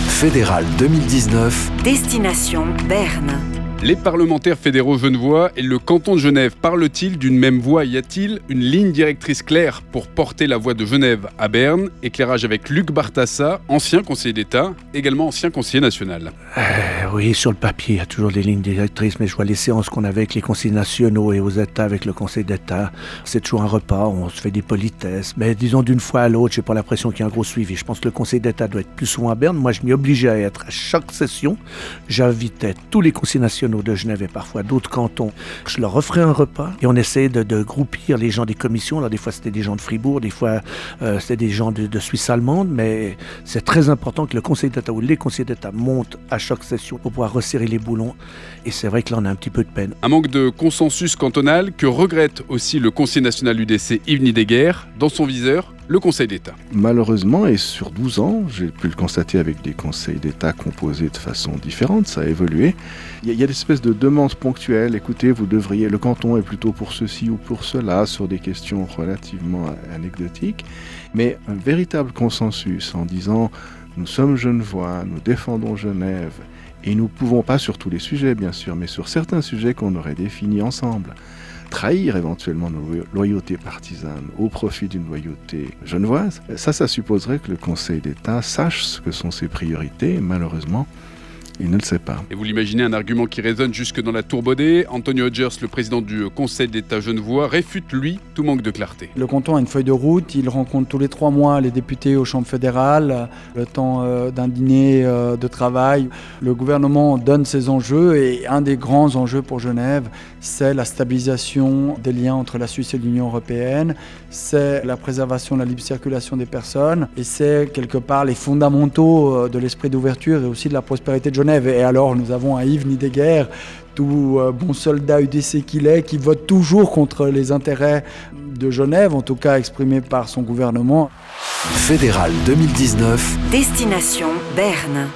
Fédéral 2019. Destination Berne. Les parlementaires fédéraux genevois et le canton de Genève parlent-ils d'une même voix ? Y a-t-il une ligne directrice claire pour porter la voix de Genève à Berne ? Éclairage avec Luc Bartassa, ancien conseiller d'État, également ancien conseiller national. Oui, sur le papier, il y a toujours des lignes directrices, mais je vois les séances qu'on avait avec les conseils nationaux et aux États avec le Conseil d'État. C'est toujours un repas, on se fait des politesses. Mais disons d'une fois à l'autre, j'ai pas l'impression qu'il y a un gros suivi. Je pense que le Conseil d'État doit être plus souvent à Berne. Moi, je m'y obligeais à être à chaque session. J'invitais tous les conseils nationaux de Genève et parfois d'autres cantons. Je leur offrais un repas et on essayait de groupir les gens des commissions. Alors des fois c'était des gens de Fribourg, des fois c'était des gens de Suisse allemande, mais c'est très important que le Conseil d'État ou les conseillers d'État montent à chaque session pour pouvoir resserrer les boulons. Et c'est vrai que là on a un petit peu de peine. Un manque de consensus cantonal que regrette aussi le conseiller national UDC Yves Nidegger. Dans son viseur, le Conseil d'État. Malheureusement, et sur 12 ans, j'ai pu le constater avec des conseils d'État composés de façon différente, ça a évolué. Il y a des espèces de demandes ponctuelles. Écoutez, le canton est plutôt pour ceci ou pour cela, sur des questions relativement anecdotiques. Mais un véritable consensus en disant « nous sommes genevois, nous défendons Genève », et nous ne pouvons pas sur tous les sujets, bien sûr, mais sur certains sujets qu'on aurait définis ensemble, trahir éventuellement nos loyautés partisanes au profit d'une loyauté genevoise, ça supposerait que le Conseil d'État sache ce que sont ses priorités, et malheureusement, il ne le sait pas. Et vous l'imaginez, un argument qui résonne jusque dans la tour Baudet. Antonio Hodgers, le président du Conseil d'État genevois, réfute, lui, tout manque de clarté. Le canton a une feuille de route, il rencontre tous les 3 mois les députés aux chambres fédérales, le temps d'un dîner de travail. Le gouvernement donne ses enjeux et un des grands enjeux pour Genève, c'est la stabilisation des liens entre la Suisse et l'Union européenne, c'est la préservation de la libre circulation des personnes et c'est quelque part les fondamentaux de l'esprit d'ouverture et aussi de la prospérité de Genève. Et alors nous avons un Yves Nidegger, tout bon soldat UDC qu'il est, qui vote toujours contre les intérêts de Genève, en tout cas exprimés par son gouvernement. Fédéral 2019. Destination Berne.